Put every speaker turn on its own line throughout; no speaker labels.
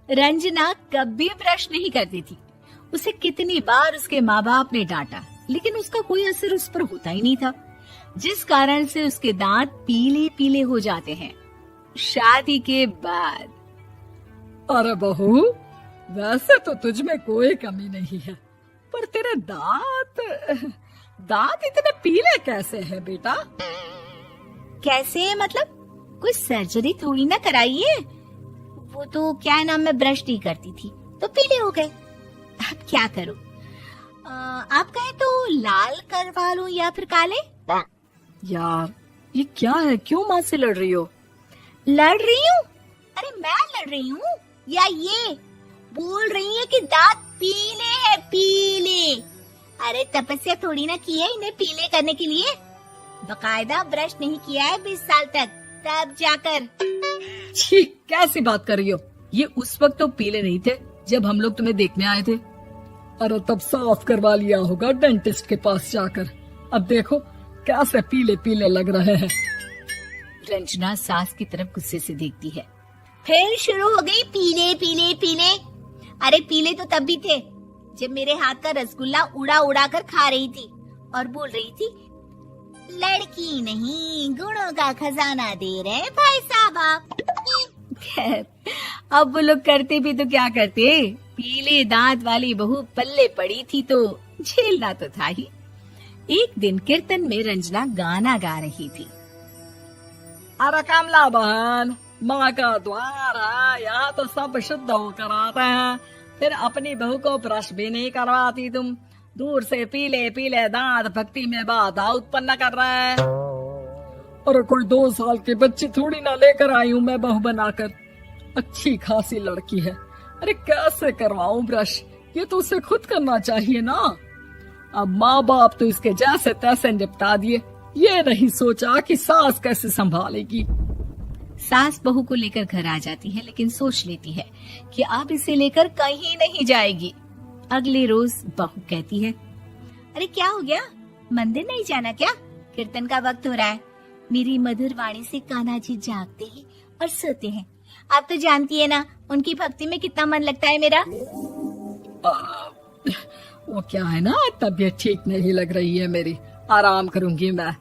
रंजना कभी ब्रश नहीं करती थी। उसे कितनी बार उसके माँ बाप ने डांटा, लेकिन उसका कोई असर उस पर होता ही नहीं था, जिस कारण से उसके दांत पीले पीले हो जाते हैं। शादी के बाद
अरे बहू, वैसे तो तुझ में कोई कमी नहीं है, पर तेरे दांत इतने पीले कैसे हैं बेटा?
कैसे मतलब? कोई सर्जरी थोड़ी ना कराई है। वो तो क्या नाम, मैं ब्रश नहीं करती थी तो पीले हो गए। अब क्या करूं? आप कहें तो लाल करवा लूं या फिर काले?
यार ये क्या है, क्यों माँ से लड़ रही हो?
लड़ रही हूँ? अरे मैं लड़ रही हूँ या ये बोल रही है कि दांत पीले हैं, पीले। अरे तपस्या थोड़ी ना की है इन्हें पीले करने के लिए। बकायदा ब्रश नहीं किया है 20 साल तक, तब जाकर।
छी, कैसी बात कर रही हो? ये उस वक्त तो पीले नहीं थे जब हम लोग तुम्हें देखने आए थे। अरे तब साफ करवा लिया होगा डेंटिस्ट के पास जाकर। अब देखो कैसे पीले पीले लग रहे हैं।
रंजना सास की तरफ गुस्से से देखती है। फिर शुरू हो गई पीले पीले पीले। अरे पीले तो तब भी थे जब मेरे हाथ का रसगुल्ला उड़ा उड़ा कर खा रही थी और बोल रही थी, लड़की नहीं गुणों का खजाना दे रहे भाई साहब आप। खैर, अब वो लोग करते भी तो क्या करते, पीले दांत वाली बहू पल्ले पड़ी थी तो झेलना तो था ही। एक दिन कीर्तन में रंजना गाना गा रही थी।
अरे कमला बहन, माँ का द्वार है, यहाँ तो सब शुद्ध होकर आते हैं, फिर अपनी बहू को ब्रश भी नहीं करवाती तुम। दूर से पीले पीले दांत भक्ति में बाधा उत्पन्न कर रहे हैं। अरे कोई 2 साल की बच्ची थोड़ी ना लेकर आई हूँ मैं बहू बनाकर। अच्छी खासी लड़की है, अरे कैसे करवाऊं ब्रश? ये तो उसे खुद करना चाहिए ना। अब माँ बाप तो इसके जैसे तैसे निपटा दिए, ये नहीं सोचा कि सास कैसे संभालेगी।
सास बहू को लेकर घर आ जाती है, लेकिन सोच लेती है कि अब इसे लेकर कहीं नहीं जाएगी। अगले रोज बहू कहती है, अरे क्या हो गया, मंदिर नहीं जाना क्या? कीर्तन का वक्त हो रहा है। मेरी मधुर वाणी से कान्हा जी जागते हैं और सोते हैं। आप तो जानती है ना उनकी भक्ति में कितना मन लगता है मेरा।
वो क्या है ना, तबीयत ठीक नहीं लग रही है मेरी, आराम करूंगी मैं।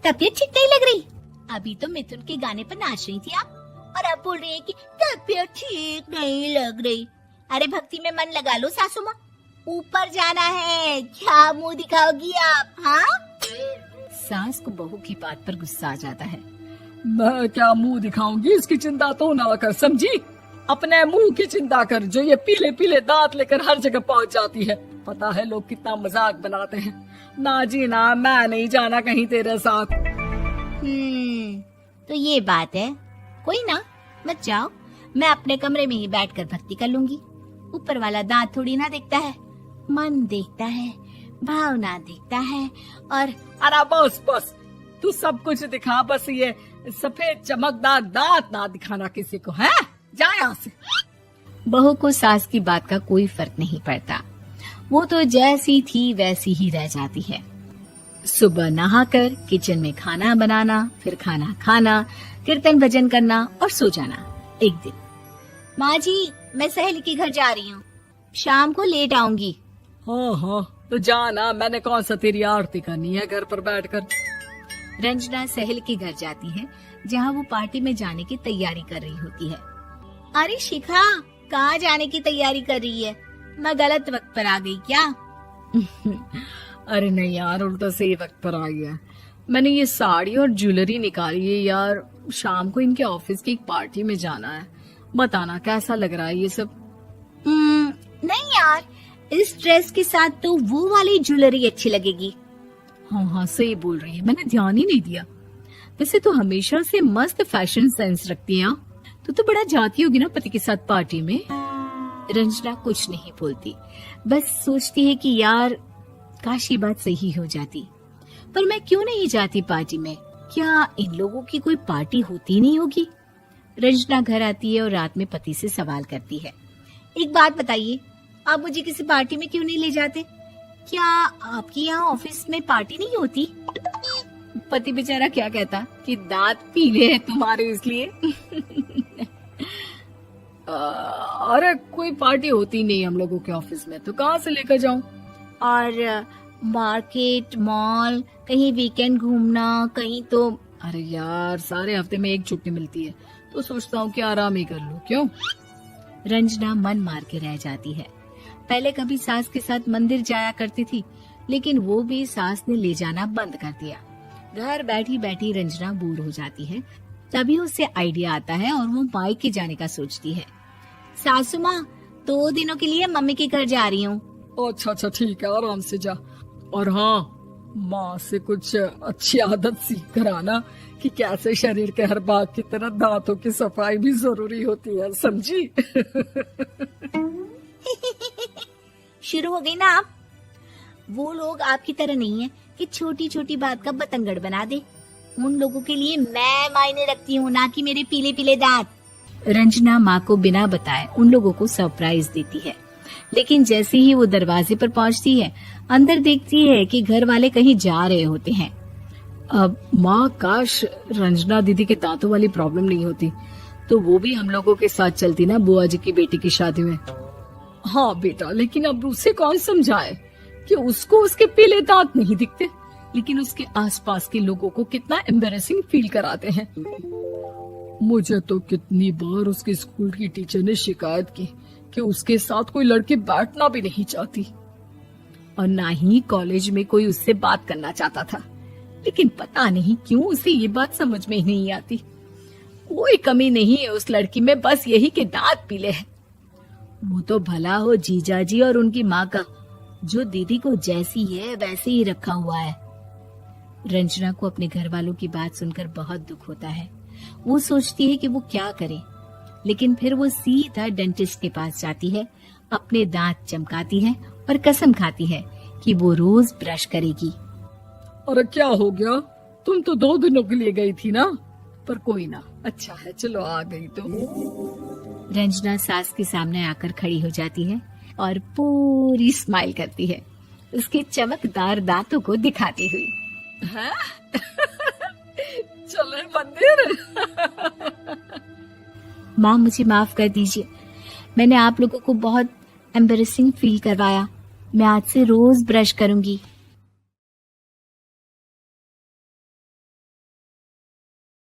तबीयत ठीक नहीं लग रही? अभी तो मिथुन के गाने पर नाच रही थी आप, और अब बोल रही है कि तबीयत ठीक नहीं लग रही। अरे भक्ति में मन लगा लो सासू माँ, ऊपर जाना है, क्या मुंह दिखाओगी आप? हाँ? सास को बहू की बात पर गुस्सा आ जाता है।
मैं क्या मुंह दिखाऊंगी, इसकी चिंता तो ना कर, समझी? अपने मुंह की चिंता कर, जो ये पीले पीले दांत लेकर हर जगह पहुंच जाती है। पता है लोग कितना मजाक बनाते हैं। ना जी ना, मैं नहीं जाना कहीं तेरे साथ।
तो ये बात है, कोई ना, मत जाओ, मैं अपने कमरे में ही बैठकर भक्ति कर लूंगी। ऊपर वाला दांत थोड़ी ना देखता है, मन देखता है, भावना देखता है। और
अरे बस बस, तू सब कुछ दिखा, बस ये सफेद चमकदार दांत ना दिखाना किसी को, है? जा यहाँ से।
बहू को सास की बात का कोई फर्क नहीं पड़ता, वो तो जैसी थी वैसी ही रह जाती है। सुबह नहाकर किचन में खाना बनाना, फिर खाना खाना, कीर्तन भजन करना और सो जाना। एक दिन, माँ जी मैं सहेली के घर जा रही हूँ, शाम को लेट आऊंगी।
हाँ हाँ तो जाना, मैंने कौन सा तेरी आरती करनी है घर पर बैठकर।
रंजना सहेली के घर जाती है, जहाँ वो पार्टी में जाने की तैयारी कर रही होती है। अरे शिखा, कहाँ जाने की तैयारी कर रही है? मैं गलत वक्त पर आ गई क्या?
अरे नहीं यार, उल्टा सही वक्त पर आई है। मैंने ये साड़ी और ज्वेलरी निकाली है यार, शाम को इनके ऑफिस की एक पार्टी में जाना है। बताना कैसा लग रहा है ये सब?
नहीं यार, इस ड्रेस के साथ तो वो वाली ज्वेलरी अच्छी लगेगी।
हाँ हाँ सही बोल रही है, मैंने ध्यान ही नहीं दिया। वैसे तो हमेशा से मस्त फैशन सेंस रखती है। तो बड़ा जाती होगी ना पति के साथ पार्टी में।
रंजना कुछ नहीं बोलती, बस सोचती है कि यार काश ये बात सही हो जाती, पर मैं क्यों नहीं जाती पार्टी में? क्या इन लोगों की कोई पार्टी होती नहीं होगी? रंजना घर आती है और रात में पति से सवाल करती है, एक बात बताइए, आप मुझे किसी पार्टी में क्यों नहीं ले जाते? क्या आपके यहाँ ऑफिस में पार्टी नहीं होती? पति बेचारा क्या कहता कि दांत पीले हैं तुम्हारे इसलिए।
अरे कोई पार्टी होती नहीं हम लोगों के ऑफिस में, तो कहाँ से लेकर जाऊं?
और मार्केट, मॉल, कहीं वीकेंड घूमना, कहीं तो।
अरे यार, सारे हफ्ते में एक छुट्टी मिलती है, तो सोचता हूँ कि आराम ही कर लूं। क्यों?
रंजना मन मार के रह जाती है। पहले कभी सास के साथ मंदिर जाया करती थी, लेकिन वो भी सास ने ले जाना बंद कर दिया। घर बैठी बैठी रंजना बोर हो जाती है। तभी उसे आइडिया आता है और वो मायके जाने का सोचती है। सासू माँ, 2 दिनों के लिए मम्मी के घर जा रही हूँ।
अच्छा अच्छा, ठीक है, आराम से जा। और हाँ, माँ से कुछ अच्छी आदत सीख कर आना कि कैसे शरीर के हर भाग की तरह दांतों की सफाई भी जरूरी होती है, समझी?
शुरू हो गई ना आप? वो लोग आपकी तरह नहीं है कि छोटी छोटी बात का बतंगड़ बना दे। उन लोगों के लिए मैं मायने रखती हूँ, ना कि मेरे पीले पीले दांत। रंजना माँ को बिना बताए उन लोगों को सरप्राइज देती है, लेकिन जैसे ही वो दरवाजे पर पहुंचती है, अंदर देखती है कि घर वाले कहीं जा रहे होते हैं।
अब माँ, काश रंजना दीदी के दांतों वाली प्रॉब्लम नहीं होती, तो वो भी हम लोगों के साथ चलती ना बुआ जी की बेटी की शादी में। हाँ बेटा, लेकिन अब उसे कौन समझाए कि उसको उसके पीले दांत नहीं दिखते, लेकिन उसके आसपास के लोगों को कितना एम्बैरेसिंग फील कराते हैं। मुझे तो कितनी बार उसके स्कूल की टीचर ने शिकायत की कि उसके साथ कोई लड़की बैठना भी नहीं चाहती, और ना ही कॉलेज में कोई उससे बात करना चाहता था। लेकिन पता नहीं क्यों उसे ये बात समझ में ही नहीं आती। कोई कमी नहीं है उस लड़की में, बस यही कि दांत पीले हैं। वो तो भला हो जीजा जी और उनकी माँ का, जो दीदी को जैसी है वैसे ही रखा हुआ है। रंजना को अपने घर वालों की बात सुनकर बहुत दुख होता है। वो सोचती है कि वो क्या करे, लेकिन फिर वो सीधा डेंटिस्ट के पास जाती है, अपने दांत चमकाती है और कसम खाती है कि वो रोज ब्रश करेगी। अरे क्या हो गया? तुम तो 2 दिनों के लिए गई थी ना, पर कोई ना, अच्छा है, चलो आ गई तो।
रंजना सास के सामने आकर खड़ी हो जाती है और पूरी स्माइल करती है, उसके चमकदार दांतों को दिखाती हुई।
हैं? चले मंदिर?
माँ, मुझे माफ कर दीजिए, मैंने आप लोगों को बहुत एम्बैरेसिंग फील करवाया। मैं आज से रोज ब्रश करूंगी।